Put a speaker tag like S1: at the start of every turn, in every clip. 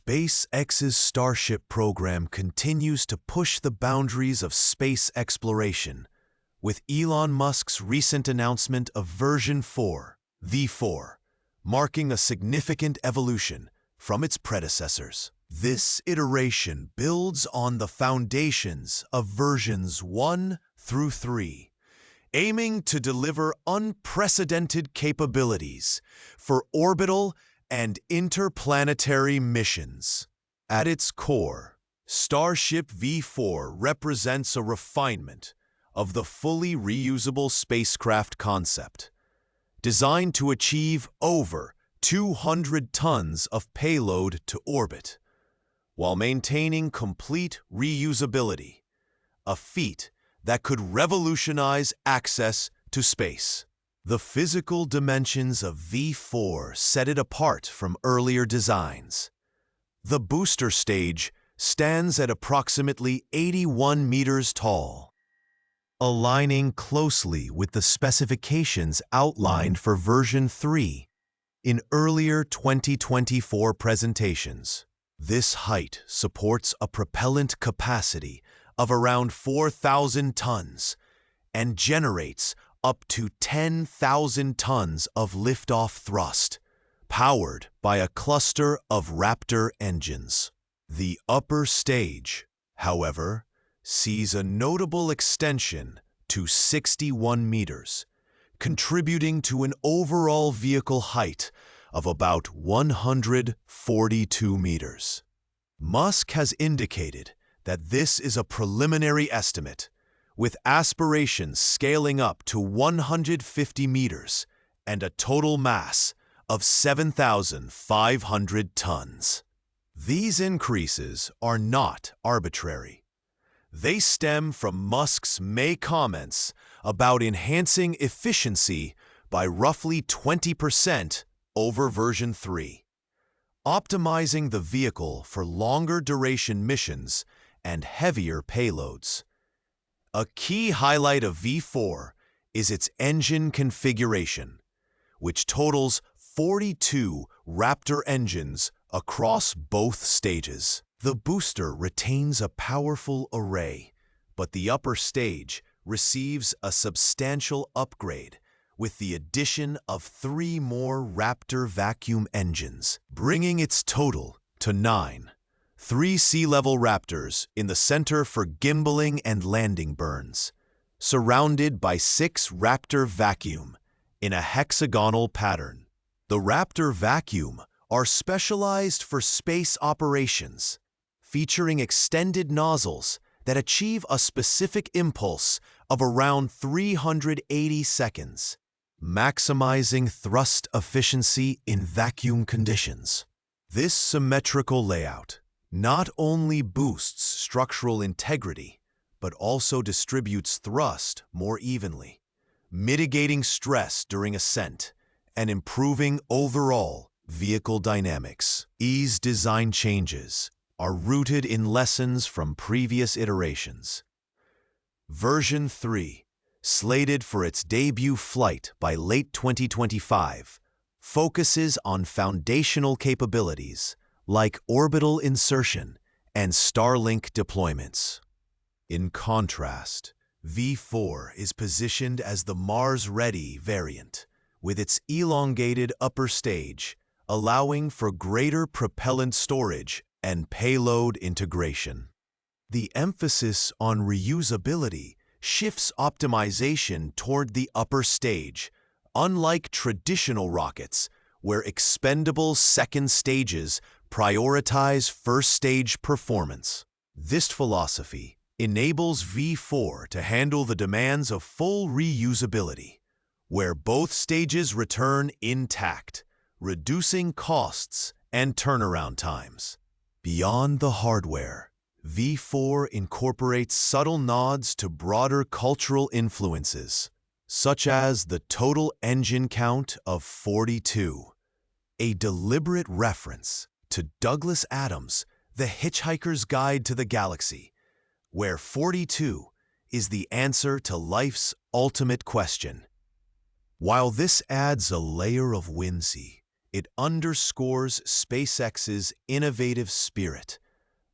S1: SpaceX's Starship program continues to push the boundaries of space exploration, with Elon Musk's recent announcement of version 4, V4, marking a significant evolution from its predecessors. This iteration builds on the foundations of versions 1 through 3, aiming to deliver unprecedented capabilities for orbital and interplanetary missions. At its core, Starship V4 represents a refinement of the fully reusable spacecraft concept, designed to achieve over 200 tons of payload to orbit, while maintaining complete reusability, a feat that could revolutionize access to space. The physical dimensions of V4 set it apart from earlier designs. The booster stage stands at approximately 81 meters tall, aligning closely with the specifications outlined for version 3 in earlier 2024 presentations. This height supports a propellant capacity of around 4,000 tons and generates up to 10,000 tons of liftoff thrust, powered by a cluster of Raptor engines. The upper stage, however, sees a notable extension to 61 meters, contributing to an overall vehicle height of about 142 meters. Musk has indicated that this is a preliminary estimate, with aspirations scaling up to 150 meters and a total mass of 7,500 tons. These increases are not arbitrary. They stem from Musk's May comments about enhancing efficiency by roughly 20% over version 3, optimizing the vehicle for longer duration missions and heavier payloads. A key highlight of V4 is its engine configuration, which totals 42 Raptor engines across both stages. The booster retains a powerful array, but the upper stage receives a substantial upgrade with the addition of 3 more Raptor vacuum engines, bringing its total to 9. 3 sea-level Raptors in the center for gimbaling and landing burns, surrounded by 6 Raptor vacuum in a hexagonal pattern. The Raptor vacuum are specialized for space operations, featuring extended nozzles that achieve a specific impulse of around 380 seconds, maximizing thrust efficiency in vacuum conditions. This symmetrical layout not only boosts structural integrity, but also distributes thrust more evenly, mitigating stress during ascent and improving overall vehicle dynamics. These design changes are rooted in lessons from previous iterations. Version 3, slated for its debut flight by late 2025, focuses on foundational capabilities like orbital insertion and Starlink deployments. In contrast, V4 is positioned as the Mars-ready variant, with its elongated upper stage, allowing for greater propellant storage and payload integration. The emphasis on reusability shifts optimization toward the upper stage, unlike traditional rockets, where expendable second stages prioritize first-stage performance. This philosophy enables V4 to handle the demands of full reusability, where both stages return intact, reducing costs and turnaround times. Beyond the hardware, V4 incorporates subtle nods to broader cultural influences, such as the total engine count of 42, a deliberate reference to Douglas Adams' The Hitchhiker's Guide to the Galaxy, where 42 is the answer to life's ultimate question. While this adds a layer of whimsy, It underscores SpaceX's innovative spirit,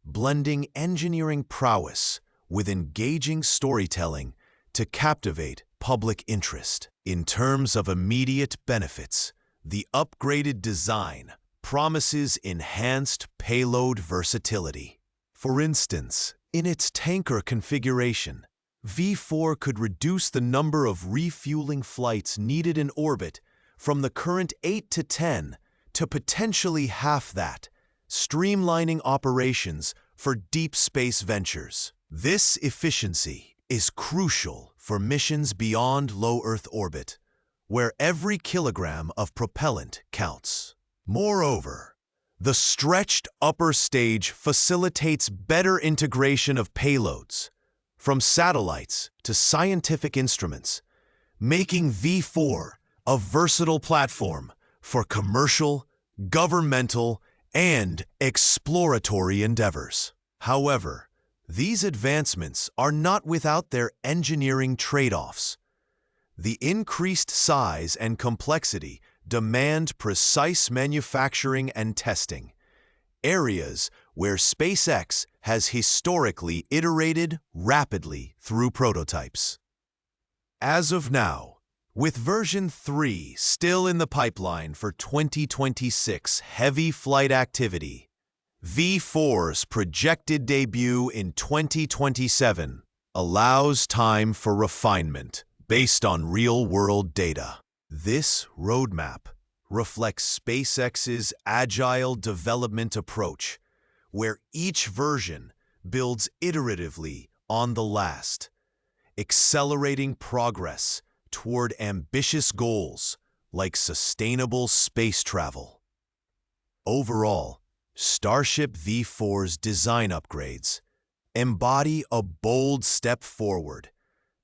S1: blending engineering prowess with engaging storytelling to captivate public interest. In terms of immediate benefits, the upgraded design promises enhanced payload versatility. For instance, in its tanker configuration, V4 could reduce the number of refueling flights needed in orbit from the current 8 to 10 to potentially half that, streamlining operations for deep space ventures. This efficiency is crucial for missions beyond low Earth orbit, where every kilogram of propellant counts. Moreover, the stretched upper stage facilitates better integration of payloads, from satellites to scientific instruments, making V4 a versatile platform for commercial, governmental, and exploratory endeavors. However, these advancements are not without their engineering trade-offs. The increased size and complexity demand precise manufacturing and testing, areas where SpaceX has historically iterated rapidly through prototypes. As of now, with version 3 still in the pipeline for 2026 heavy flight activity, V4's projected debut in 2027 allows time for refinement based on real-world data. This roadmap reflects SpaceX's agile development approach, where each version builds iteratively on the last, accelerating progress toward ambitious goals like sustainable space travel. Overall, Starship V4's design upgrades embody a bold step forward,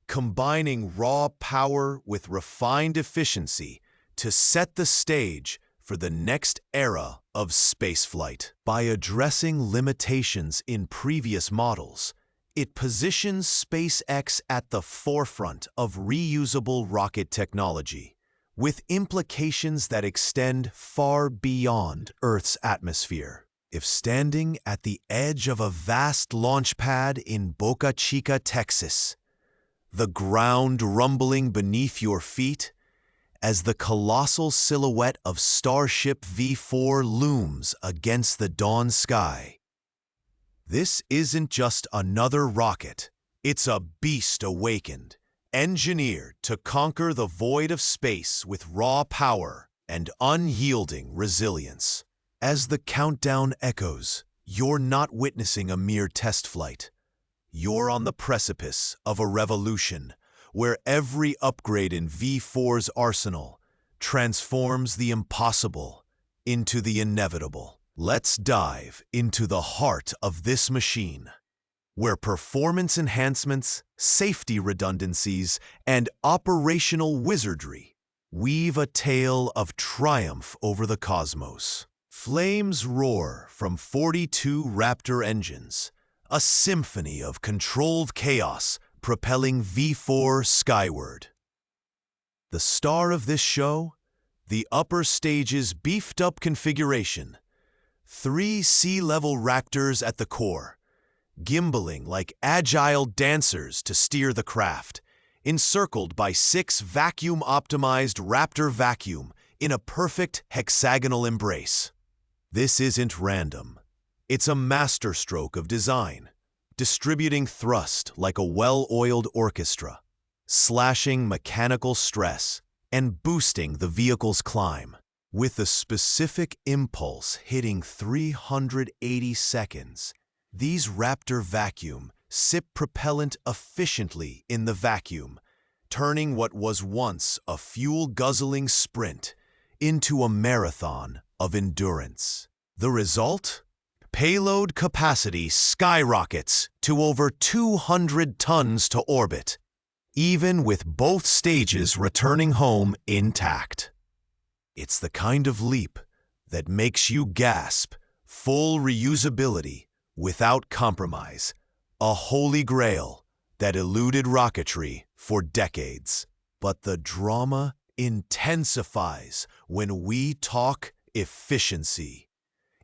S1: combining raw power with refined efficiency to set the stage for the next era of spaceflight. By addressing limitations in previous models, it positions SpaceX at the forefront of reusable rocket technology, with implications that extend far beyond Earth's atmosphere. If standing at the edge of a vast launch pad in Boca Chica, Texas, the ground rumbling beneath your feet as the colossal silhouette of Starship V4 looms against the dawn sky, this isn't just another rocket, it's a beast awakened, engineered to conquer the void of space with raw power and unyielding resilience. As the countdown echoes, you're not witnessing a mere test flight. You're on the precipice of a revolution where every upgrade in V4's arsenal transforms the impossible into the inevitable. Let's dive into the heart of this machine, where performance enhancements, safety redundancies, and operational wizardry weave a tale of triumph over the cosmos. Flames roar from 42 Raptor engines, a symphony of controlled chaos propelling V4 skyward. The star of this show? The upper stage's beefed-up configuration. 3 sea-level Raptors at the core, gimbaling like agile dancers to steer the craft, encircled by 6 vacuum-optimized Raptor vacuum in a perfect hexagonal embrace. This isn't random. It's a masterstroke of design, distributing thrust like a well-oiled orchestra, slashing mechanical stress, and boosting the vehicle's climb. With a specific impulse hitting 380 seconds, these Raptor vacuum sip propellant efficiently in the vacuum, turning what was once a fuel-guzzling sprint into a marathon of endurance. The result? Payload capacity skyrockets to over 200 tons to orbit, even with both stages returning home intact. It's the kind of leap that makes you gasp, full reusability without compromise, a holy grail that eluded rocketry for decades. But the drama intensifies when we talk efficiency.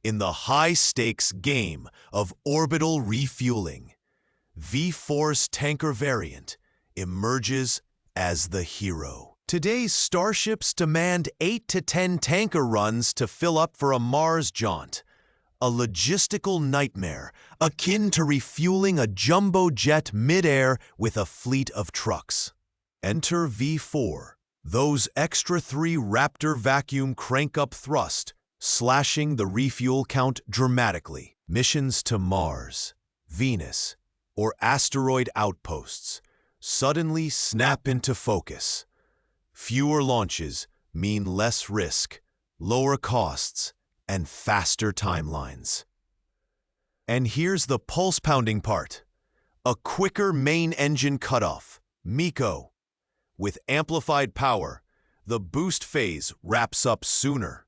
S1: In the high-stakes game of orbital refueling, V4's tanker variant emerges as the hero. Today's starships demand 8 to 10 tanker runs to fill up for a Mars jaunt, a logistical nightmare akin to refueling a jumbo jet midair with a fleet of trucks. Enter V4, those extra 3 Raptor vacuum crank-up thrust, slashing the refuel count dramatically. Missions to Mars, Venus, or asteroid outposts suddenly snap into focus. Fewer launches mean less risk, lower costs, and faster timelines. And here's the pulse-pounding part. A quicker main engine cutoff, MECO. With amplified power, the boost phase wraps up sooner,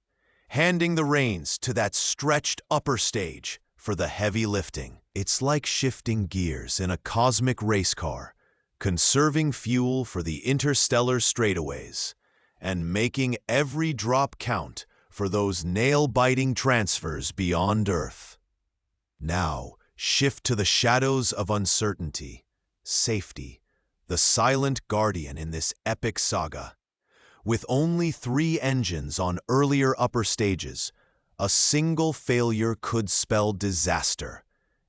S1: handing the reins to that stretched upper stage for the heavy lifting. It's like shifting gears in a cosmic race car, conserving fuel for the interstellar straightaways, and making every drop count for those nail-biting transfers beyond Earth. Now, shift to the shadows of uncertainty, safety, the silent guardian in this epic saga. With only 3 engines on earlier upper stages, a single failure could spell disaster,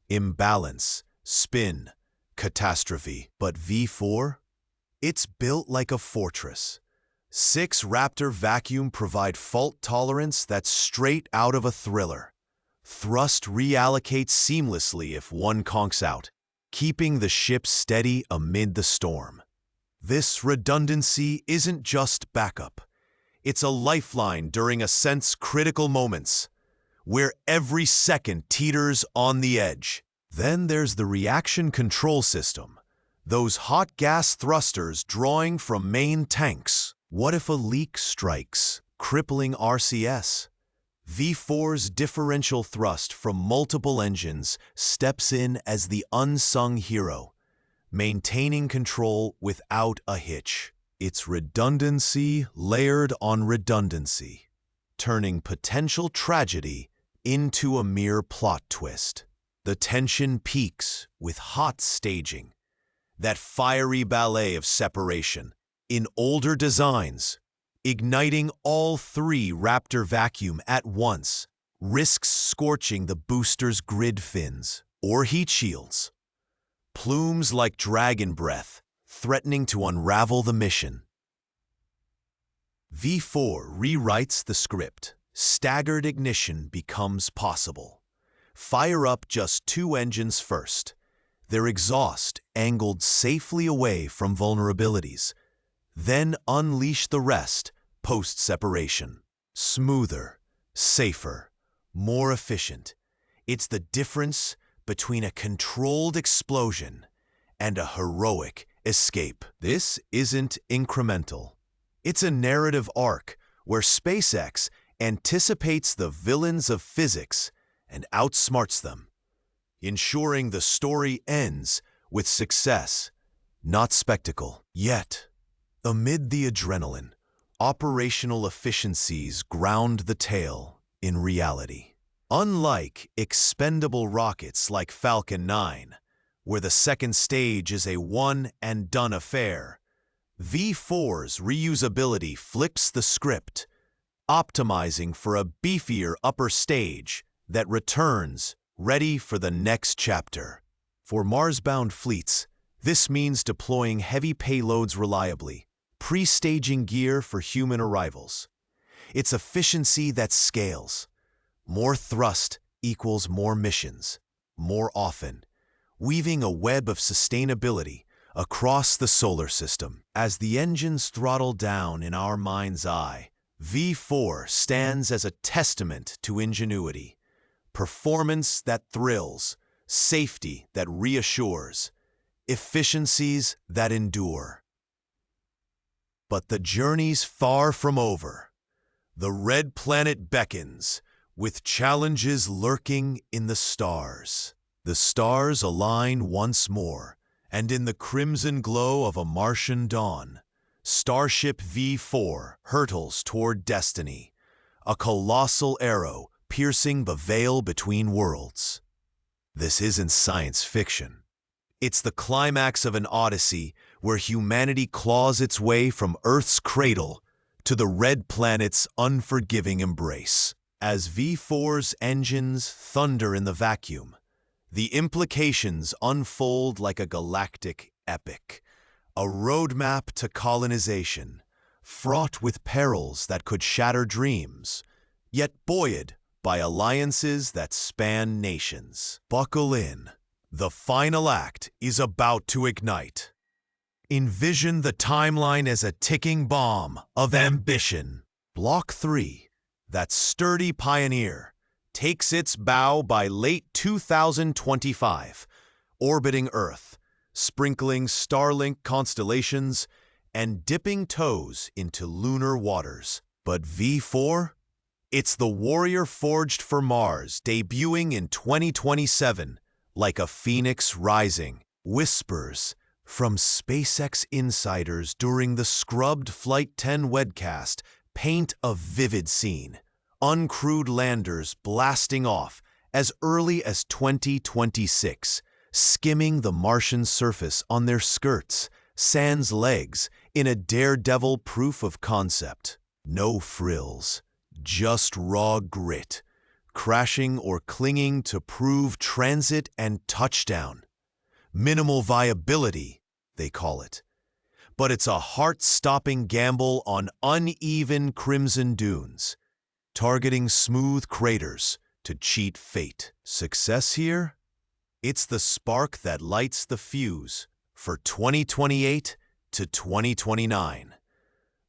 S1: imbalance, spin, catastrophe. But V4? It's built like a fortress. 6 Raptor vacuum provide fault tolerance that's straight out of a thriller. Thrust reallocates seamlessly if one conks out, keeping the ship steady amid the storm. This redundancy isn't just backup. It's a lifeline during ascent's critical moments, where every second teeters on the edge. Then there's the reaction control system, those hot gas thrusters drawing from main tanks. What if a leak strikes, crippling RCS? V4's differential thrust from multiple engines steps in as the unsung hero, maintaining control without a hitch. It's redundancy layered on redundancy, turning potential tragedy into a mere plot twist. The tension peaks with hot staging, that fiery ballet of separation. In older designs, igniting all 3 Raptor vacuum at once risks scorching the booster's grid fins or heat shields. Plumes like dragon breath, threatening to unravel the mission. V4 rewrites the script. Staggered ignition becomes possible. Fire up just 2 engines first, their exhaust angled safely away from vulnerabilities. Then unleash the rest post-separation. Smoother, safer, more efficient. It's the difference between a controlled explosion and a heroic escape. This isn't incremental. It's a narrative arc where SpaceX anticipates the villains of physics and outsmarts them, ensuring the story ends with success, not spectacle. Yet, amid the adrenaline, operational efficiencies ground the tale in reality. Unlike expendable rockets like Falcon 9, where the second stage is a one-and-done affair, V4's reusability flips the script, optimizing for a beefier upper stage that returns ready for the next chapter. For Mars-bound fleets, this means deploying heavy payloads reliably, pre-staging gear for human arrivals. It's efficiency that scales. More thrust equals more missions, more often, weaving a web of sustainability across the solar system. As the engines throttle down in our mind's eye, V4 stands as a testament to ingenuity, performance that thrills, safety that reassures, efficiencies that endure. But the journey's far from over. The red planet beckons, with challenges lurking in the stars. The stars align once more, and in the crimson glow of a Martian dawn, Starship V4 hurtles toward destiny, a colossal arrow piercing the veil between worlds. This isn't science fiction. It's the climax of an odyssey where humanity claws its way from Earth's cradle to the red planet's unforgiving embrace. As V4's engines thunder in the vacuum, the implications unfold like a galactic epic, a roadmap to colonization, fraught with perils that could shatter dreams, yet buoyed by alliances that span nations. Buckle in. The final act is about to ignite. Envision the timeline as a ticking bomb of ambition. Block 3, that sturdy pioneer, takes its bow by late 2025, orbiting Earth, sprinkling Starlink constellations, and dipping toes into lunar waters. But V4? It's the warrior forged for Mars, debuting in 2027, like a phoenix rising. Whispers from SpaceX insiders during the scrubbed Flight 10 webcast paint a vivid scene. Uncrewed landers blasting off as early as 2026, skimming the Martian surface on their skirts, sans legs, in a daredevil proof of concept. No frills, just raw grit, crashing or clinging to prove transit and touchdown. Minimal viability, they call it. But it's a heart-stopping gamble on uneven crimson dunes, targeting smooth craters to cheat fate. Success here? It's the spark that lights the fuse for 2028 to 2029.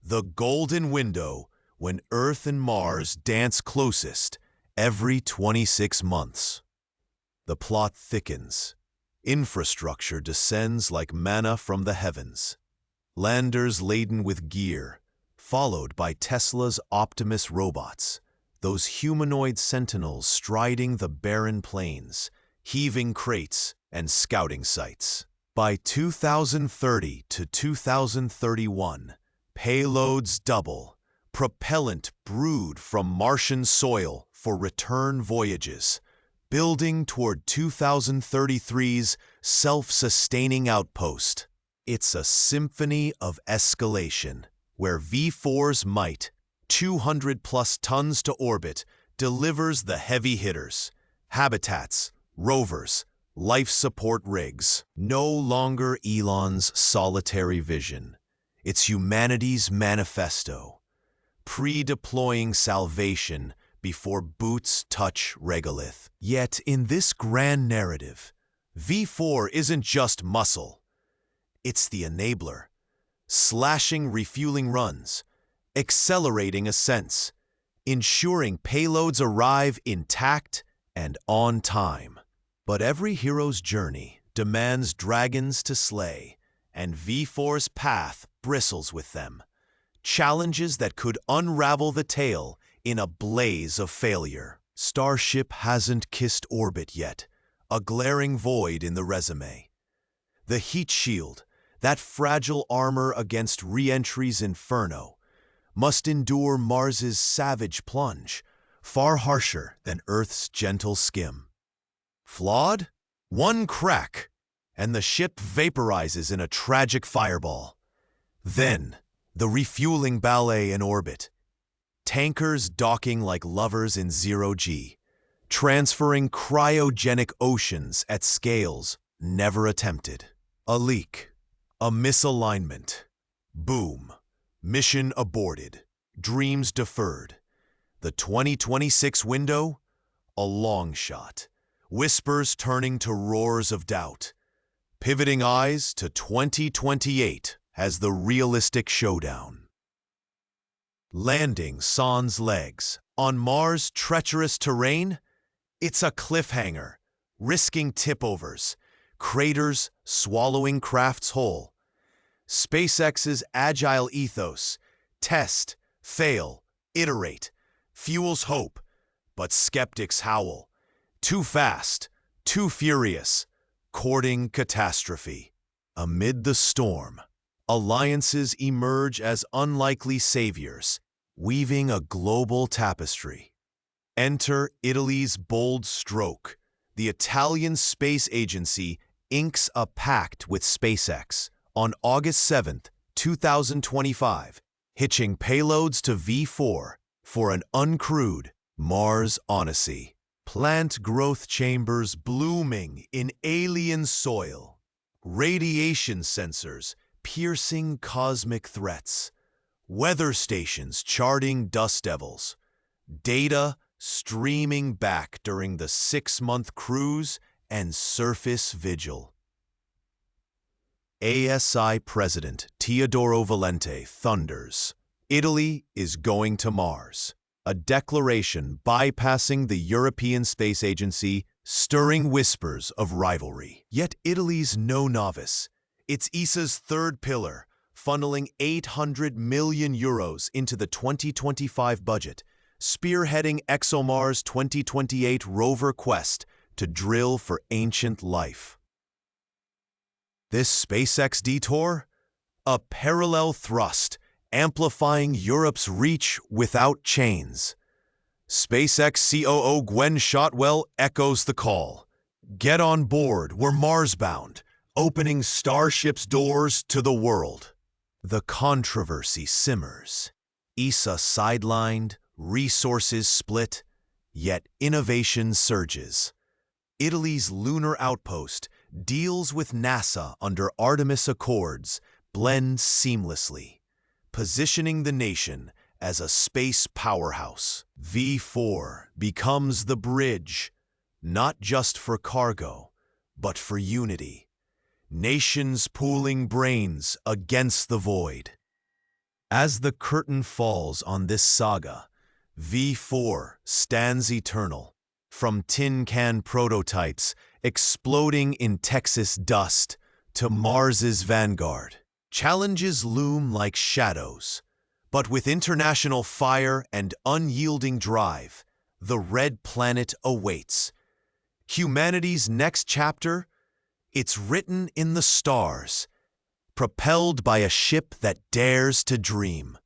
S1: The golden window when Earth and Mars dance closest every 26 months. The plot thickens. Infrastructure descends like manna from the heavens. Landers laden with gear, followed by Tesla's Optimus robots, those humanoid sentinels striding the barren plains, heaving crates and scouting sites. By 2030 to 2031, payloads double, propellant brewed from Martian soil for return voyages, building toward 2033's self-sustaining outpost. It's a symphony of escalation, where V4's might, 200-plus tons to orbit, delivers the heavy hitters, habitats, rovers, life support rigs. No longer Elon's solitary vision. It's humanity's manifesto, pre-deploying salvation before boots touch regolith. Yet in this grand narrative, V4 isn't just muscle. It's the enabler, slashing refueling runs, accelerating ascents, ensuring payloads arrive intact and on time. But every hero's journey demands dragons to slay, and V4's path bristles with them. Challenges that could unravel the tale in a blaze of failure. Starship hasn't kissed orbit yet, a glaring void in the resume. The heat shield, that fragile armor against re-entry's inferno, must endure Mars's savage plunge, far harsher than Earth's gentle skim. Flawed? One crack, and the ship vaporizes in a tragic fireball. Then, the refueling ballet in orbit. Tankers docking like lovers in zero-G, transferring cryogenic oceans at scales never attempted. A leak, a misalignment. Boom. Mission aborted. Dreams deferred. The 2026 window? A long shot. Whispers turning to roars of doubt. Pivoting eyes to 2028 as the realistic showdown. Landing sans legs on Mars' treacherous terrain? It's a cliffhanger, risking tipovers, craters swallowing crafts whole. SpaceX's agile ethos, test, fail, iterate, fuels hope, but skeptics howl. Too fast, too furious, courting catastrophe. Amid the storm, alliances emerge as unlikely saviors, weaving a global tapestry. Enter Italy's bold stroke. The Italian Space Agency inks a pact with SpaceX on August 7, 2025, hitching payloads to V4 for an uncrewed Mars Odyssey. Plant growth chambers blooming in alien soil. Radiation sensors piercing cosmic threats. Weather stations charting dust devils. Data streaming back during the 6-month cruise and surface vigil. ASI President Teodoro Valente thunders. Italy is going to Mars. A declaration bypassing the European Space Agency, stirring whispers of rivalry. Yet Italy's no novice. It's ESA's third pillar, funneling €800 million into the 2025 budget, spearheading ExoMars' 2028 rover quest to drill for ancient life. This SpaceX detour? A parallel thrust, amplifying Europe's reach without chains. SpaceX COO Gwen Shotwell echoes the call. Get on board, we're Mars-bound, opening Starship's doors to the world. The controversy simmers. ESA sidelined, resources split, yet innovation surges. Italy's lunar outpost deals with NASA under Artemis Accords blend seamlessly, positioning the nation as a space powerhouse. V4 becomes the bridge, not just for cargo, but for unity. Nations pooling brains against the void. As the curtain falls on this saga, V4 stands eternal. From tin can prototypes exploding in Texas dust to Mars's vanguard, challenges loom like shadows. But with international fire and unyielding drive, the red planet awaits. Humanity's next chapter? It's written in the stars, propelled by a ship that dares to dream.